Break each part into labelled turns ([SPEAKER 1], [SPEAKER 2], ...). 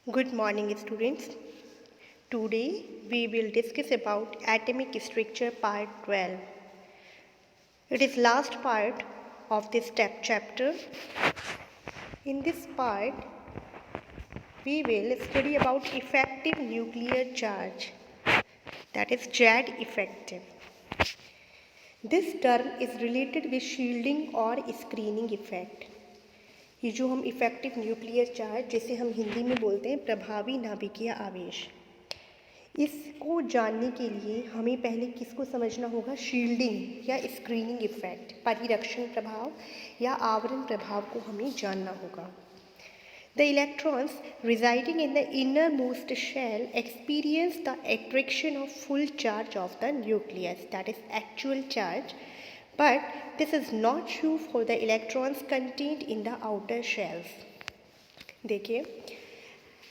[SPEAKER 1] Good morning, students. Today we will discuss about atomic structure part 12. It is last part of this chapter. In this part, we will study about effective nuclear charge, that is JAD effective. This term is related with shielding or screening effect. ये जो हम effective nuclear charge जिसे हम हिंदी में बोलते हैं प्रभावी नाभिकीय आवेश, इसको जानने के लिए हमें पहले किसको समझना होगा? शील्डिंग या स्क्रीनिंग इफेक्ट, परिरक्षण प्रभाव या आवरण प्रभाव को हमें जानना होगा. The electrons residing in the inner most shell experience the attraction of full charge of the nucleus, that is actual charge, but this is not true for the electrons contained in the outer shells. देखिए,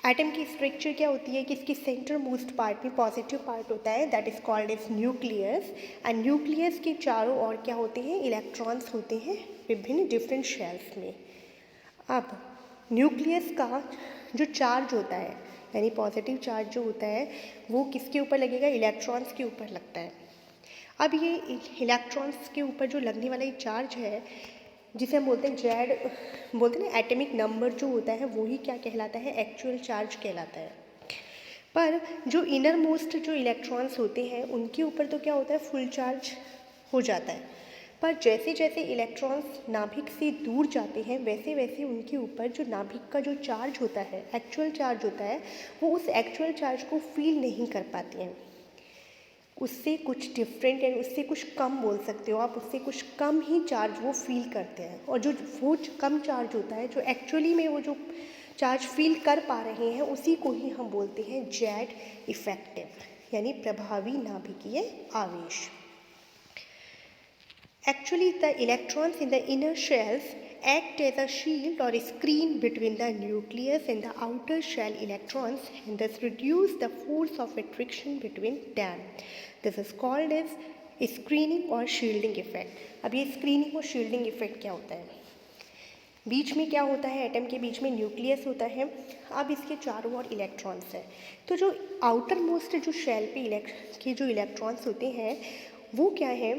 [SPEAKER 1] atom की structure क्या होती है कि इसकी centre most part में positive part होता है, that is called as nucleus. And nucleus के चारों ओर क्या होते हैं? इलेक्ट्रॉन्स होते हैं विभिन्न डिफरेंट शेल्स में. अब न्यूक्लियस का जो चार्ज होता है, यानी पॉजिटिव चार्ज जो होता है, वो किसके ऊपर लगेगा? इलेक्ट्रॉन्स के ऊपर लगता है. अब ये इलेक्ट्रॉन्स के ऊपर जो लगने वाला ये चार्ज है, जिसे हम बोलते हैं जेड, बोलते हैं ना एटॉमिक नंबर जो होता है, वही क्या कहलाता है? एक्चुअल चार्ज कहलाता है. पर जो इनर मोस्ट जो इलेक्ट्रॉन्स होते हैं उनके ऊपर तो क्या होता है? फुल चार्ज हो जाता है. पर जैसे जैसे इलेक्ट्रॉन्स नाभिक से दूर जाते हैं वैसे वैसे उनके ऊपर जो नाभिक का जो चार्ज होता है, एक्चुअल चार्ज होता है, वो उस एक्चुअल चार्ज को फील नहीं कर पाती हैं. उससे कुछ डिफरेंट है, उससे कुछ कम बोल सकते हो आप, उससे कुछ कम ही चार्ज वो फील करते हैं. और जो वो कम चार्ज होता है, जो एक्चुअली में वो जो चार्ज फील कर पा रहे हैं, उसी को ही हम बोलते हैं जेड इफेक्टिव, यानी प्रभावी नाभिकीय आवेश. Actually, the electrons in the inner shells act as a shield or a screen between the nucleus and the outer shell electrons and thus reduce the force of attraction between them. This is called as screening or shielding effect. अब ये screening और shielding effect क्या होता है? बीच में क्या होता है? एटम के बीच में न्यूक्लियस होता है. अब इसके चारों ओर इलेक्ट्रॉन्स है. तो जो आउटर मोस्ट जो शेल पे के जो इलेक्ट्रॉन्स होते हैं वो क्या है?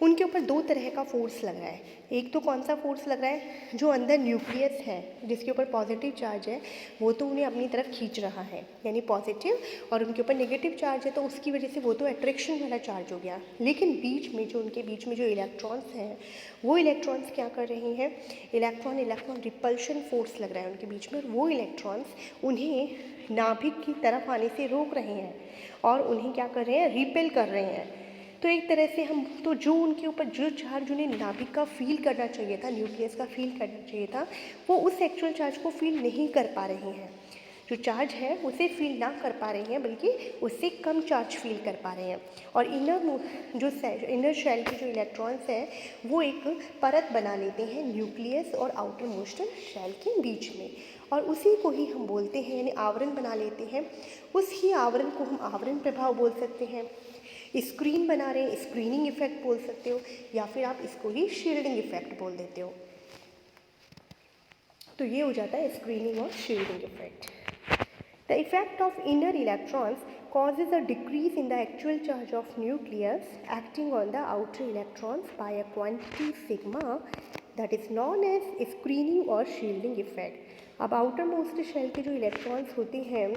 [SPEAKER 1] उनके ऊपर दो तरह का फोर्स लग रहा है. एक तो कौन सा फोर्स लग रहा है? जो अंदर न्यूक्लियस है जिसके ऊपर पॉजिटिव चार्ज है, वो तो उन्हें अपनी तरफ खींच रहा है, यानी पॉजिटिव, और उनके ऊपर नेगेटिव चार्ज है तो उसकी वजह से वो तो अट्रैक्शन वाला चार्ज हो गया. लेकिन बीच में जो उनके बीच में जो इलेक्ट्रॉन्स हैं, वो इलेक्ट्रॉन्स क्या कर रहे हैं? इलेक्ट्रॉन रिपल्शन फोर्स लग रहा है उनके बीच में, और वो इलेक्ट्रॉन्स उन्हें नाभिक की तरफ आने से रोक रहे हैं और उन्हें क्या कर रहे हैं? रिपेल कर रहे हैं. तो एक तरह से हम तो जो उनके ऊपर जो चार्ज उन्हें नाभिक का फील करना चाहिए था, न्यूक्लियस का फील करना चाहिए था, वो उस एक्चुअल चार्ज को फील नहीं कर पा रहे हैं. जो चार्ज है उसे फील ना कर पा रहे हैं, बल्कि उससे कम चार्ज फील कर पा रहे हैं. और इनर शेल के जो इलेक्ट्रॉन्स हैं वो एक परत बना लेते हैं न्यूक्लियस और आउटर मोस्ट शेल के बीच में, और उसी को ही हम बोलते हैं, यानी आवरण बना लेते हैं. उस ही आवरण को हम आवरण प्रभाव बोल सकते हैं. स्क्रीन बना रहे हैं, स्क्रीनिंग इफेक्ट बोल सकते हो, या फिर आप इसको ही शील्डिंग इफेक्ट बोल देते हो. तो ये हो जाता है स्क्रीनिंग और shielding effect. The effect of inner electrons causes a decrease in the actual charge of nucleus acting on the outer electrons by a quantity sigma, that is known as screening or shielding effect. अब outer most shell के जो electrons होते हैं,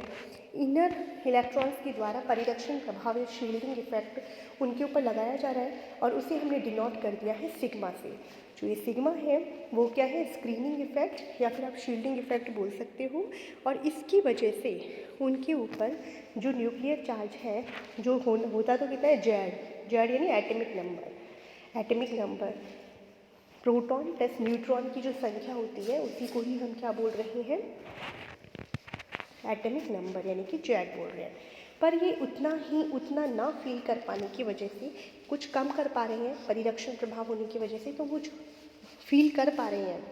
[SPEAKER 1] inner electrons के द्वारा परिरक्षण प्रभाव या shielding effect उनके ऊपर लगाया जा रहा है, और उसे हमने डिनोट कर दिया है सिग्मा से. जो ये सिग्मा है वो क्या है? स्क्रीनिंग इफेक्ट या फिर आप शील्डिंग इफेक्ट बोल सकते हो. और इसकी वजह से उनके ऊपर जो न्यूक्लियर चार्ज है जो होता तो कितना है? जेड यानी atomic number proton plus neutron की जो संख्या होती है उसी को ही हम क्या बोल रहे हैं? एटॉमिक नंबर, यानी कि जेड बोल रहे हैं. पर ये उतना ना फील कर पाने की वजह से कुछ कम कर पा रहे हैं, परिरक्षण प्रभाव होने की वजह से, तो वो फील कर पा रहे हैं.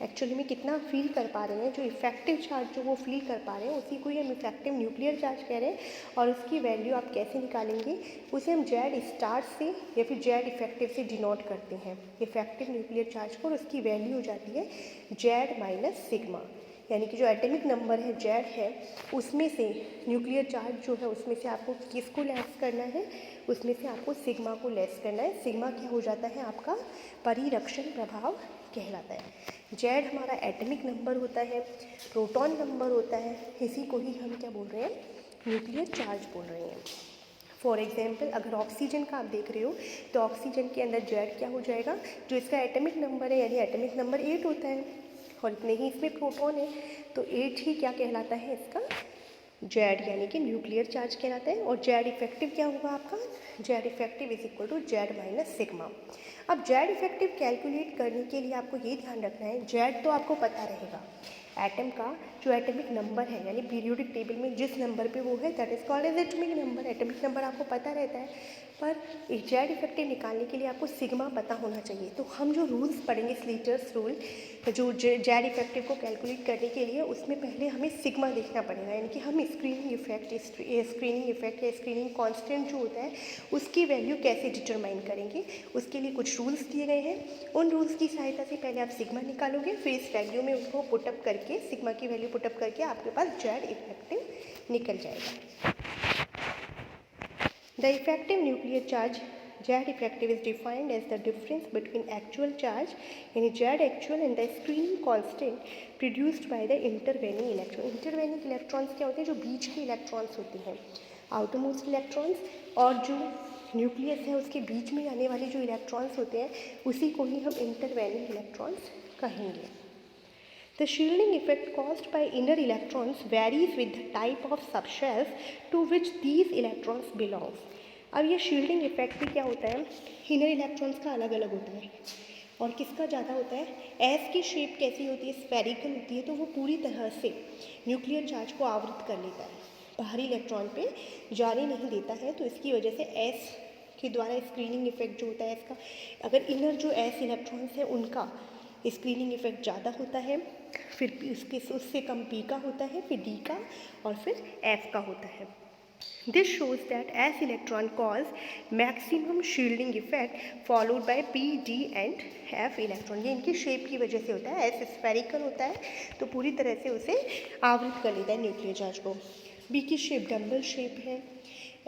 [SPEAKER 1] एक्चुअली में कितना फील कर पा रहे हैं? जो इफेक्टिव चार्ज जो वो फील कर पा रहे हैं उसी को ही हम इफेक्टिव न्यूक्लियर चार्ज कह रहे हैं. और उसकी वैल्यू आप कैसे निकालेंगे? उसे हम जेड स्टार से या फिर जेड इफेक्टिव से डिनोट करते हैं, इफेक्टिव न्यूक्लियर चार्ज को, और उसकी वैल्यू हो जाती है जेड माइनस सिग्मा. यानी कि जो एटॉमिक नंबर है जेड है उसमें से न्यूक्लियर चार्ज जो है उसमें से आपको किसको लेस करना है, उसमें से आपको सिग्मा को लेस करना है। सिग्मा क्या हो जाता है, आपका परिरक्षण प्रभाव कहलाता है। जेड हमारा एटॉमिक नंबर होता है, प्रोटॉन नंबर होता है, इसी को ही हम क्या बोल रहे हैं, न्यूक्लियर चार्ज बोल रहे हैं। फॉर एग्जाम्पल अगर ऑक्सीजन का आप देख रहे हो तो ऑक्सीजन के अंदर जेड क्या हो जाएगा, जो इसका एटॉमिक नंबर है यानी एटॉमिक नंबर 8 होता है और इतने ही इसमें प्रोटॉन है तो 8 ही क्या कहलाता है इसका जेड यानी कि न्यूक्लियर चार्ज कहलाता है। और जेड इफेक्टिव क्या होगा आपका, Z effective is equal to Z minus sigma. अब जेड इफेक्टिव कैलकुलेट करने के लिए आपको ये ध्यान रखना है, जेड तो आपको पता रहेगा, एटम का जो एटॉमिक नंबर है यानी पीरियोडिक टेबल में जिस नंबर पे वो है that is called as atomic number. Atomic number आपको पता रहता है, पर जेड इफेक्टिव निकालने के लिए आपको सिग्मा पता होना चाहिए। तो हम जो रूल्स पढ़ेंगे स्लीटर्स रूल, जो जेड इफेक्टिव को कैलकुलेट करने के लिए उसमें पहले हमें सिग्मा देखना पड़ेगा, यानी कि हम स्क्रीनिंग इफेक्ट या स्क्रीनिंग कांस्टेंट जो होता है उसकी वैल्यू कैसे डिटरमाइन करेंगे। उसके लिए कुछ रूल्स दिए गए हैं, उन रूल्स की सहायता से पहले आप सिग्मा निकालोगे, फिर इस वैल्यू में उसको पुटअप करके सिग्मा की वैल्यू पुटअप करके आपके पास जेड इफेक्टिव निकल जाएगा। The effective nuclear charge Z effective is defined as the difference between actual charge यानी Z actual and the screening constant produced by the intervening electron. Intervening electrons क्या होते हैं, जो बीच के इलेक्ट्रॉन्स होते हैं, आउटरमोस्ट इलेक्ट्रॉन्स, और जो न्यूक्लियस है उसके बीच में आने वाले जो इलेक्ट्रॉन्स होते हैं उसी को ही हम इंटरवेनिंग इलेक्ट्रॉन्स कहेंगे। The shielding effect caused by inner electrons varies with the type of subshells to which these electrons belong. अब ये shielding effect भी क्या होता है, inner electrons का अलग अलग होता है और किसका ज़्यादा होता है। एस की शेप कैसी होती है, स्फेरिकल होती है, तो वो पूरी तरह से न्यूक्लियर चार्ज को आवृत कर लेता है, बाहरी इलेक्ट्रॉन पे जाने नहीं देता है। तो इसकी वजह से एस के द्वारा स्क्रीनिंग इफेक्ट जो होता है इसका, अगर इनर जो एस इलेक्ट्रॉन्स है उनका स्क्रीनिंग इफेक्ट ज़्यादा होता है, फिर उससे कम पी का होता है, फिर डी का और फिर एफ का होता है। This shows that S electron cause maximum shielding effect followed by P D and F electron. ये इनकी शेप की वजह से होता है, एस स्फेरिकल होता है तो पूरी तरह से उसे आवृत कर लेता है न्यूक्लियर चार्ज को। बी की शेप डम्बल शेप है,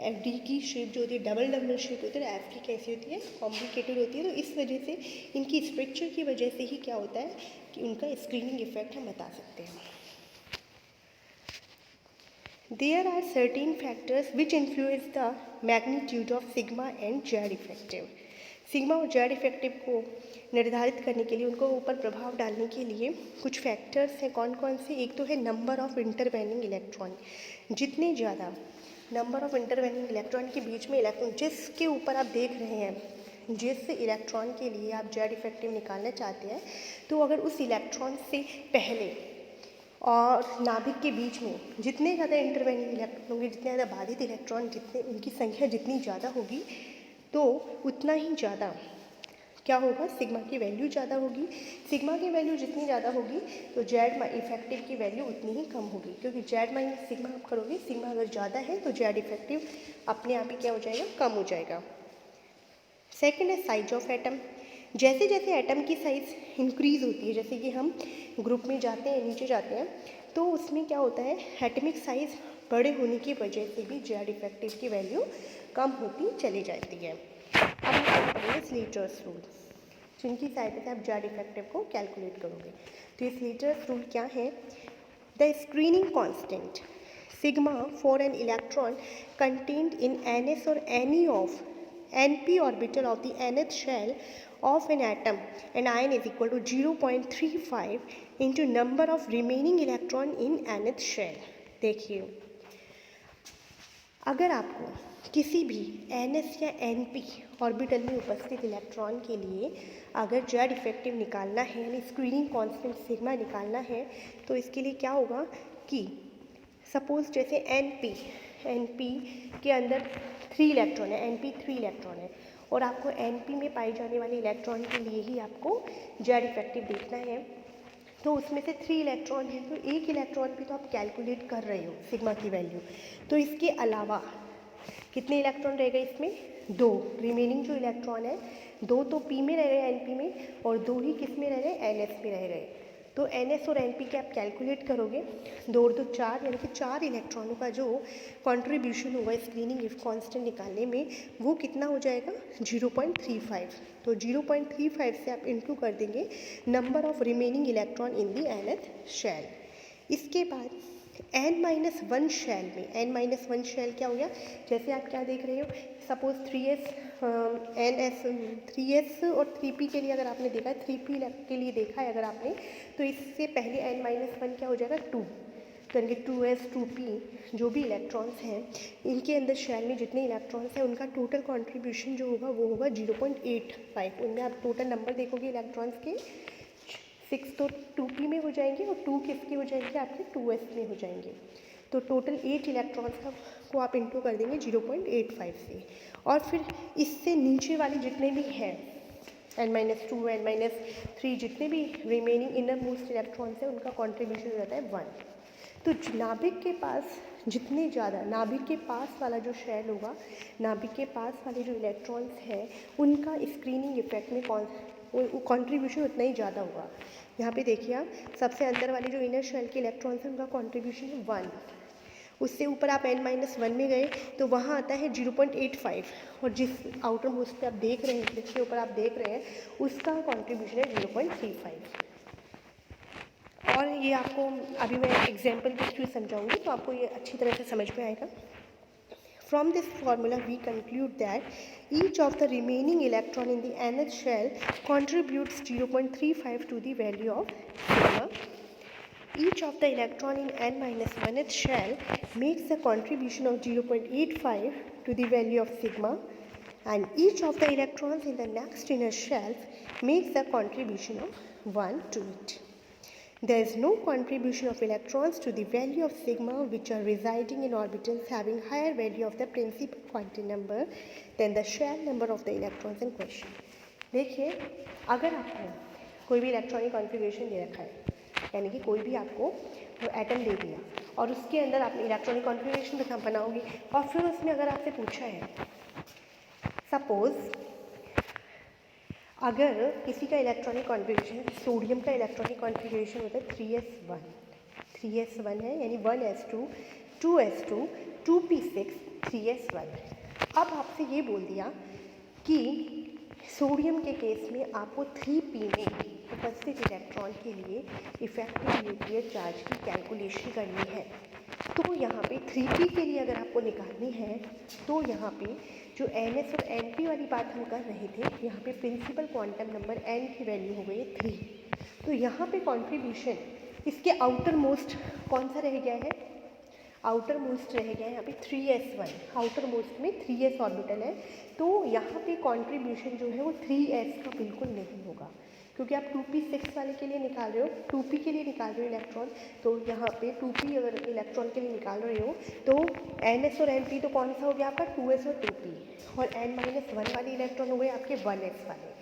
[SPEAKER 1] एफ डी की शेप जो होती है डबल डम्बल शेप होती है, एफ की कैसी होती है, कॉम्प्लिकेटेड होती है। तो इस वजह से इनकी स्ट्रक्चर की वजह से ही क्या होता है कि उनका स्क्रीनिंग इफेक्ट हम बता सकते हैं। There are certain factors which influence the magnitude of sigma and Z effective. Sigma और जेड इफेक्टिव को निर्धारित करने के लिए, उनको ऊपर प्रभाव डालने के लिए कुछ फैक्टर्स हैं। कौन कौन से, एक तो है नंबर ऑफ इंटरवेनिंग इलेक्ट्रॉन। जितने ज़्यादा नंबर ऑफ इंटरवेनिंग इलेक्ट्रॉन के बीच में इलेक्ट्रॉन जिसके ऊपर आप देख रहे हैं, जिस इलेक्ट्रॉन के लिए आप जेड इफेक्टिव निकालना चाहते हैं, तो अगर उस इलेक्ट्रॉन से पहले और नाभिक के बीच में जितने ज़्यादा इंटरवेनिंग इलेक्ट्रॉन होंगे, जितने ज़्यादा बाधित इलेक्ट्रॉन, जितने उनकी संख्या जितनी ज़्यादा होगी तो उतना ही ज़्यादा क्या होगा, सिग्मा की वैल्यू ज़्यादा होगी। सिग्मा की वैल्यू जितनी ज़्यादा होगी तो जेड इफेक्टिव की वैल्यू उतनी ही कम होगी, क्योंकि जेड माइनस सिग्मा आप करोगे, सिग्मा अगर ज़्यादा है तो जेड इफेक्टिव अपने आप ही क्या हो जाएगा, कम हो जाएगा। सेकेंड है साइज ऑफ एटम। जैसे जैसे एटम की साइज़ इंक्रीज़ होती है, जैसे कि हम ग्रुप में जाते हैं, नीचे जाते हैं, तो उसमें क्या होता है, एटमिक साइज़ बड़े होने की वजह से भी जेड इफेक्टिव की वैल्यू कम होती चली जाती है। अब हम पढ़ेंगे स्लीटर्स रूल, जिनकी सहायता से आप जेड इफेक्टिव को कैलकुलेट करोगे। तो ये स्लीटर्स रूल क्या है, the screening constant sigma for an electron contained in NS और any of NP orbital of the nth shell of an atom and ion is equal to 0.35 into number of remaining electron in nth shell। देखिए, अगर आपको किसी भी NS या NP orbital में उपस्थित electron के लिए अगर जेड इफेक्टिव निकालना है यानी स्क्रीनिंग कांस्टेंट सिग्मा निकालना है, तो इसके लिए क्या होगा कि सपोज जैसे NP के अंदर 3 इलेक्ट्रॉन है, NP 3 इलेक्ट्रॉन है और आपको NP में पाए जाने वाले इलेक्ट्रॉन के लिए ही आपको जेड इफेक्टिव देखना है, तो उसमें से 3 इलेक्ट्रॉन है तो एक इलेक्ट्रॉन भी तो आप कैलकुलेट कर रहे हो सिग्मा की वैल्यू। तो इसके अलावा कितने इलेक्ट्रॉन रह गए इसमें, 2 रिमेनिंग जो इलेक्ट्रॉन है, 2 तो P में रह गए NP में और 2 ही किस में रह गए, NS में रह गए। तो NS और NP के आप कैलकुलेट करोगे, 2 और 2 4, यानी कि 4 इलेक्ट्रॉनों का जो कंट्रीब्यूशन होगा स्क्रीनिंग इफ कांस्टेंट निकालने में, वो कितना हो जाएगा 0.35। तो 0.35 से आप इंटू कर देंगे number of remaining electron in the nth शेल। इसके बाद n-1 शेल में, n-1 शेल क्या हो गया, जैसे आप क्या देख रहे हो, सपोज 3s और 3p के लिए अगर आपने देखा है, 3p के लिए देखा है अगर आपने, तो इससे पहले n-1 क्या हो जाएगा 2, तो यानी कि 2s 2p जो भी इलेक्ट्रॉन्स हैं इनके अंदर शेल में जितने इलेक्ट्रॉन्स हैं उनका टोटल कॉन्ट्रीब्यूशन जो होगा वो होगा 0.85। उनमें आप टोटल नंबर देखोगे इलेक्ट्रॉन्स के 6 तो 2p में हो जाएंगे और 2 किसके हो जाएंगे, आपके 2s में हो जाएंगे। तो टोटल 8 इलेक्ट्रॉन्स को आप इंटू कर देंगे 0.85 से, और फिर इससे नीचे वाले जितने भी हैं n-2 n-3 जितने भी रिमेनिंग इनर मोस्ट इलेक्ट्रॉन्स हैं उनका कॉन्ट्रीब्यूशन हो जाता है 1। तो नाभिक के पास जितने ज़्यादा, नाभिक के पास वाला जो शेल होगा, नाभिक के पास वाले जो इलेक्ट्रॉन्स हैं उनका स्क्रीनिंग इफेक्ट में कॉन्ट्रीब्यूशन उतना ही ज़्यादा होगा। यहाँ पे देखिए आप, सबसे अंदर वाले जो इनर शेल के इलेक्ट्रॉन्स हैं उनका कॉन्ट्रीब्यूशन है 1, उससे ऊपर आप n-1 में गए तो वहाँ आता है 0.85, और जिस आउटर मोस्ट पे आप देख रहे हैं, जिसके ऊपर आप देख रहे हैं उसका कॉन्ट्रीब्यूशन है 0.35। और ये आपको अभी मैं एग्जाम्पल के थ्रू समझाऊंगी तो आपको ये अच्छी तरह से समझ में आएगा। From this formula we conclude that each of the remaining electron in the nth shell contributes 0.35 to the value of sigma. Each of the electron in n-1th shell makes a contribution of 0.85 to the value of sigma, and each of the electrons in the next inner shell makes a contribution of 1 to it. There is no contribution of electrons to the value of sigma which are residing in orbitals having higher value of the principal quantum number than the shell number of the electrons in question. देखिए, अगर आपको कोई भी electronic configuration दे रखा है, यानी कि कोई भी आपको एटम दे दिया और उसके अंदर आपने इलेक्ट्रॉनिक कॉन्फ़िगरेशन बनाओगे, और फिर उसमें अगर आपसे पूछा है, सपोज़ अगर किसी का इलेक्ट्रॉनिक कॉन्फ़िगरेशन, सोडियम का इलेक्ट्रॉनिक कॉन्फ़िगरेशन होता है 3s1 है, यानी 1s2 2s2 2p6 3s1। अब आपसे ये बोल दिया कि सोडियम के केस में आपको 3p में उपस्थित इलेक्ट्रॉन के लिए इफेक्टिव न्यूक्लियर चार्ज की कैलकुलेशन करनी है। तो यहाँ पे 3p के लिए अगर आपको निकालनी है तो यहाँ पे जो ns और np वाली बात हम कर रहे थे, यहाँ पे प्रिंसिपल क्वांटम नंबर n की वैल्यू हो गई 3। तो यहाँ पे कॉन्ट्रीब्यूशन इसके आउटर मोस्ट कौन सा रह गया है, आउटर मोस्ट रह गया है यहाँ पे 3s1, आउटर मोस्ट में 3s ऑर्बिटल है, तो यहाँ पे कॉन्ट्रीब्यूशन जो है वो 3s का बिल्कुल नहीं होगा, क्योंकि आप 2p6 वाले के लिए निकाल रहे हो, 2p के लिए निकाल रहे हो इलेक्ट्रॉन, तो यहाँ पे 2p अगर इलेक्ट्रॉन के लिए निकाल रहे हो तो ns और np तो कौन सा हो गया आपका 2s और 2p, और n-1 वाले इलेक्ट्रॉन हो गए आपके 1s वाले।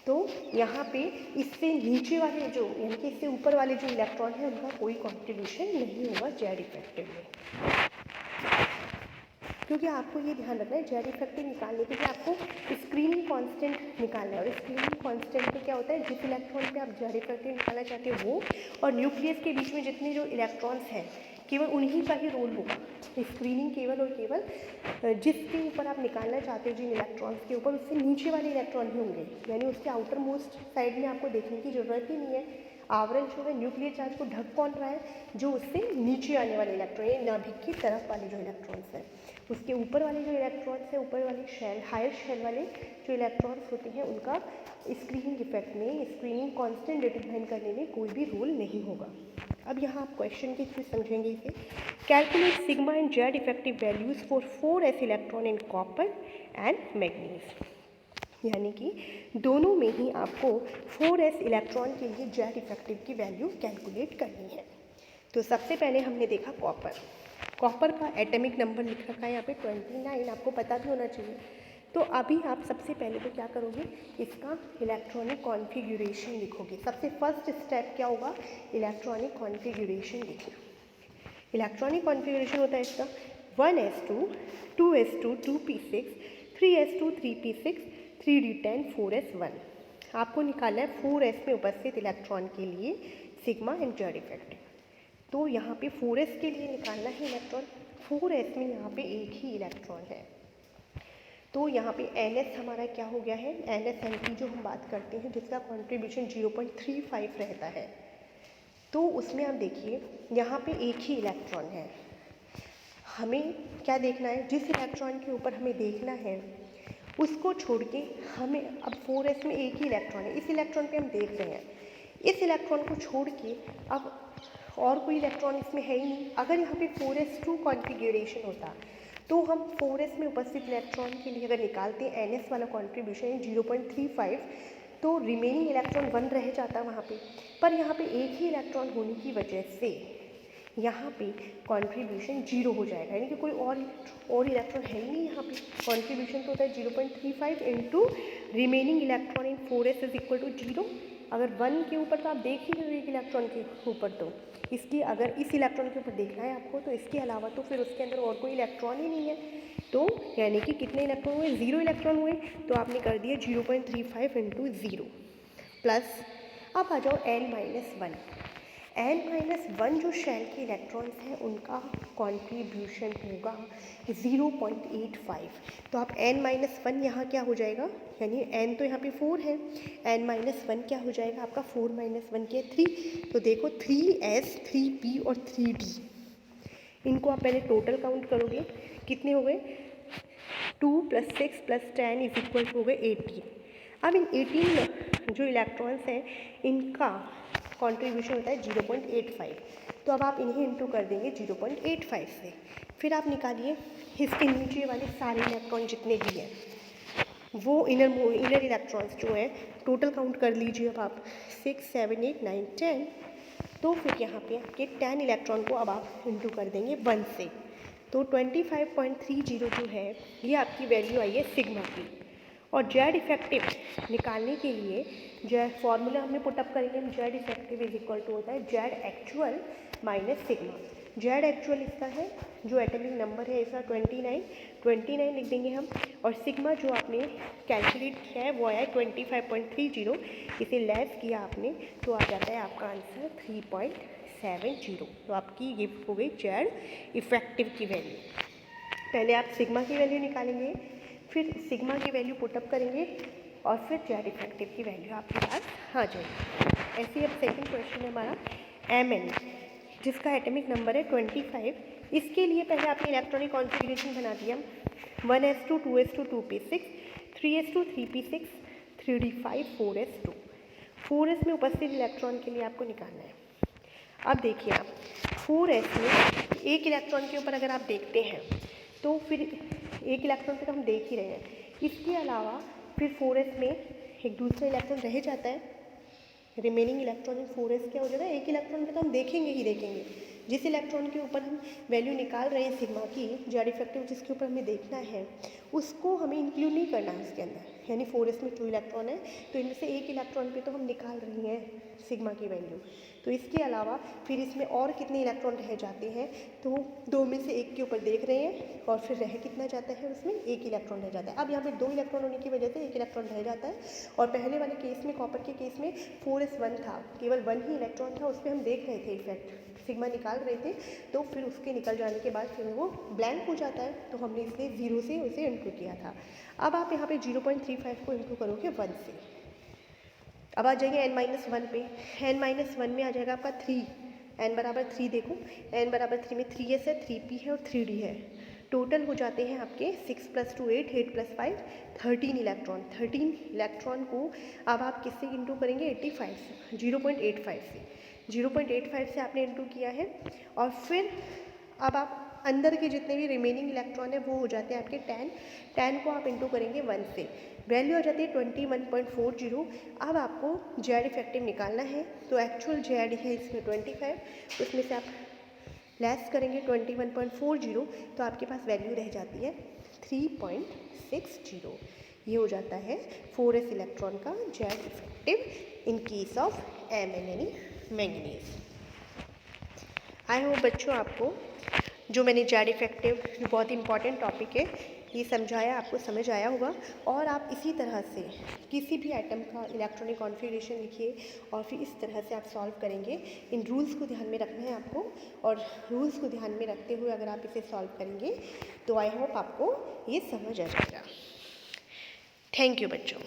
[SPEAKER 1] तो यहाँ पे इससे नीचे वाले जो, यानी कि इससे ऊपर वाले जो इलेक्ट्रॉन है उनका कोई कॉन्ट्रीब्यूशन नहीं होगा जेड इफेक्टिव में, क्योंकि आपको ये ध्यान रखना है जेड इफेक्टिव निकालने के लिए आपको स्क्रीनिंग कांस्टेंट निकालना है, और स्क्रीनिंग कांस्टेंट में क्या होता है, जिस इलेक्ट्रॉन पे आप जेड इफेक्टिव निकालना चाहते हो वो और न्यूक्लियस के बीच में जितने जो इलेक्ट्रॉन्स हैं केवल उन्हीं का ही रोल होगा। स्क्रीनिंग केवल और केवल जिसके ऊपर आप निकालना चाहते हो जिन इलेक्ट्रॉन्स के ऊपर, उससे नीचे वाले इलेक्ट्रॉन ही होंगे, यानी उसके आउटर मोस्ट साइड में आपको देखने की ज़रूरत ही नहीं है। आवरण जो है न्यूक्लियर चार्ज को ढक कौन रहा है, जो उससे नीचे आने वाले इलेक्ट्रॉन, यानी नाभिक की तरफ वाले जो इलेक्ट्रॉन्स हैं, उसके ऊपर वाले जो इलेक्ट्रॉन्स हैं, ऊपर वाले शेल, हायर शेल वाले जो इलेक्ट्रॉन्स होते हैं उनका स्क्रीनिंग इफेक्ट में, स्क्रीनिंग कांस्टेंट डिटरमाइन करने में कोई भी रोल नहीं होगा। अब यहाँ आप क्वेश्चन के थ्रू समझेंगे इसे। Calculate sigma and Z effective values for 4s electron in copper and manganese, यानी कि दोनों में ही आपको 4s इलेक्ट्रॉन के लिए जेड इफेक्टिव की वैल्यू कैलकुलेट करनी है। तो सबसे पहले हमने देखा कॉपर का एटॉमिक नंबर लिख रखा है यहाँ पे 29, आपको पता भी होना चाहिए। तो अभी आप सबसे पहले तो क्या करोगे, इसका इलेक्ट्रॉनिक कॉन्फ़िगरेशन लिखोगे। सबसे फर्स्ट स्टेप क्या होगा, इलेक्ट्रॉनिक कॉन्फ़िगरेशन लिखना। इलेक्ट्रॉनिक कॉन्फ़िगरेशन होता है इसका 1s2 2s2 2p6 3s2 3p6 3d10 4s1। आपको निकालना है 4s में उपस्थित इलेक्ट्रॉन के लिए सिग्मा एंड जेड इफेक्टिव। तो यहाँ पे 4s के लिए निकालना है इलेक्ट्रॉन, 4s में यहाँ पे एक ही इलेक्ट्रॉन है, तो यहाँ पे ns हमारा क्या हो गया है, NsNp जो हम बात करते हैं जिसका कॉन्ट्रीब्यूशन 0.35 रहता है, तो उसमें आप देखिए यहाँ पे एक ही इलेक्ट्रॉन है। हमें क्या देखना है, जिस इलेक्ट्रॉन के ऊपर हमें देखना है उसको छोड़ के हमें, अब 4s में एक ही इलेक्ट्रॉन है, इस इलेक्ट्रॉन पे हम देख रहे हैं, इस इलेक्ट्रॉन को छोड़ के अब और कोई इलेक्ट्रॉन इसमें है ही नहीं। अगर यहाँ पे 4s2 कॉन्फ़िगरेशन होता तो हम 4s में उपस्थित इलेक्ट्रॉन के लिए अगर निकालते हैं ns वाला कॉन्ट्रीब्यूशन है 0.35, तो रिमेनिंग इलेक्ट्रॉन 1 रह जाता वहाँ पे, पर यहाँ पे एक ही इलेक्ट्रॉन होने की वजह से यहाँ पे कॉन्ट्रीब्यूशन 0 हो जाएगा, यानी कि कोई और इलेक्ट्रॉन है ही नहीं यहाँ पे। कॉन्ट्रीब्यूशन तो होता है 0.35 into remaining electron in 4s is equal to 0। अगर 1 के ऊपर तो आप देख ही रहे हो एक इलेक्ट्रॉन के ऊपर, तो इसकी अगर इस इलेक्ट्रॉन के ऊपर देखना है आपको तो इसके अलावा तो फिर उसके अंदर और कोई इलेक्ट्रॉन ही नहीं है, तो यानी कि कितने इलेक्ट्रॉन हुए, 0 इलेक्ट्रॉन हुए, तो आपने कर दिया 0.35 इंटू 0 प्लस, अब आ जाओ n-1। n-1 जो शेल के इलेक्ट्रॉन्स हैं उनका कॉन्ट्रीब्यूशन होगा 0.85, तो आप n-1 यहाँ क्या हो जाएगा, यानी n तो यहाँ पे 4 है, n-1 क्या हो जाएगा आपका 4 - 1 के 3, तो देखो 3s 3p और 3d, इनको आप पहले टोटल काउंट करोगे, कितने हो गए, 2 + 6 + 10 इज इक्वल हो गए 18। अब इन 18 जो इलेक्ट्रॉन्स हैं इनका कॉन्ट्रीब्यूशन होता है 0.85, तो अब आप इन्हें इंटू कर देंगे 0.85 से, फिर आप निकालिए इसके नीचे वाले सारे इलेक्ट्रॉन जितने भी हैं, वो इनर इलेक्ट्रॉन्स जो है टोटल काउंट कर लीजिए अब आप 6 7 8 9 10, तो फिर यहाँ पे आपके 10 इलेक्ट्रॉन को अब आप इंटू कर देंगे 1 से, तो 25.30 जो है ये आपकी वैल्यू आई है सिग्मा की। और जेड इफेक्टिव निकालने के लिए जेड फॉर्मूला हमने पुटअप करेंगे, Z effective is equal to होता है Z actual minus sigma. Z actual इसका है जो एटॉमिक नंबर है इसका 29 लिख देंगे हम, और सिग्मा जो आपने कैलकुलेट किया है वो आया 25.30, इसे लेस किया आपने तो आ जाता है आपका आंसर 3.70, तो आपकी ये हो गई जेड इफेक्टिव की वैल्यू। पहले आप सिग्मा की वैल्यू निकालेंगे, फिर सिग्मा की वैल्यू पुटअप करेंगे और फिर जेड इफेक्टिव की वैल्यू आपके पास आ जाएगी। ऐसे ही अब सेकंड क्वेश्चन है हमारा Mn, जिसका एटॉमिक नंबर है 25, इसके लिए पहले आपने इलेक्ट्रॉनिक कॉन्फ़िगरेशन बना दिया, 1s2 2s2 2p6 3s2 3p6 3d5 4s2, 4s में उपस्थित इलेक्ट्रॉन के लिए आपको निकालना है। अब देखिए आप 4s में एक इलेक्ट्रॉन के ऊपर अगर आप देखते हैं तो फिर एक इलेक्ट्रॉन तक हम देख ही रहे हैं, इसके अलावा फिर 4s में एक दूसरा इलेक्ट्रॉन रह जाता है, रिमेनिंग इलेक्ट्रॉन इन 4s क्या हो जाएगा, एक इलेक्ट्रॉन पे तो हम देखेंगे ही देखेंगे, जिस इलेक्ट्रॉन के ऊपर हम वैल्यू निकाल रहे हैं सिग्मा की, जेड इफेक्टिव जिसके ऊपर हमें देखना है उसको हमें इंक्लूड नहीं करना है उसके अंदर, यानी 4s में 2 इलेक्ट्रॉन है तो इनमें से एक इलेक्ट्रॉन पे तो हम निकाल रहे हैं सिग्मा की वैल्यू, तो इसके अलावा फिर इसमें और कितने इलेक्ट्रॉन रह जाते हैं, तो 2 में से एक के ऊपर देख रहे हैं और फिर रह कितना जाता है उसमें एक इलेक्ट्रॉन रह जाता है। अब यहाँ पे 2 इलेक्ट्रॉन होने की वजह से एक इलेक्ट्रॉन रह जाता है, और पहले वाले केस में कॉपर के केस में 4s1 था, केवल 1 ही इलेक्ट्रॉन था, उस पर हम देख रहे थे इफेक्ट सिग्मा निकाल रहे थे, तो फिर उसके निकल जाने के बाद फिर वो ब्लैंक हो जाता है, तो हमने इसलिए 0 से उसे इंटू किया था। अब आप यहाँ पे 0.35 को इंटू करोगे 1 से, अब आ जाएंगे n-1 पे, n-1 में आ जाएगा आपका 3, n बराबर 3, देखो n बराबर 3 में 3s है 3p है और 3d है, टोटल हो जाते हैं आपके 6 + 2 8 8 + 5 13 इलेक्ट्रॉन। 13 इलेक्ट्रॉन को अब आप किससे इंटू करेंगे 85 से, 0.85 से, 0.85 से आपने इंटू किया है, और फिर अब आप अंदर के जितने भी रिमेनिंग इलेक्ट्रॉन है वो हो जाते हैं आपके 10 को आप इंटू करेंगे 1 से, वैल्यू आ जाती है 21.40। अब आपको जेड इफेक्टिव निकालना है, तो एक्चुअल जेड है इसमें 25, उसमें से आप लेस करेंगे 21.40, तो आपके पास वैल्यू रह जाती है 3.60, ये हो जाता है 4s इलेक्ट्रॉन का Z effective in case of Mn यानी मैंगनीज। आई होप बच्चों आपको जो मैंने जेड इफेक्टिव, जो बहुत इंपॉर्टेंट टॉपिक है, ये समझाया, आपको समझ आया होगा। और आप इसी तरह से किसी भी एटम का इलेक्ट्रॉनिक कॉन्फ़िगरेशन लिखिए और फिर इस तरह से आप सॉल्व करेंगे। इन रूल्स को ध्यान में रखना है आपको, और रूल्स को ध्यान में रखते हुए अगर आप इसे सॉल्व करेंगे तो आई होप आपको ये समझ आ जाएगा। थैंक यू बच्चों।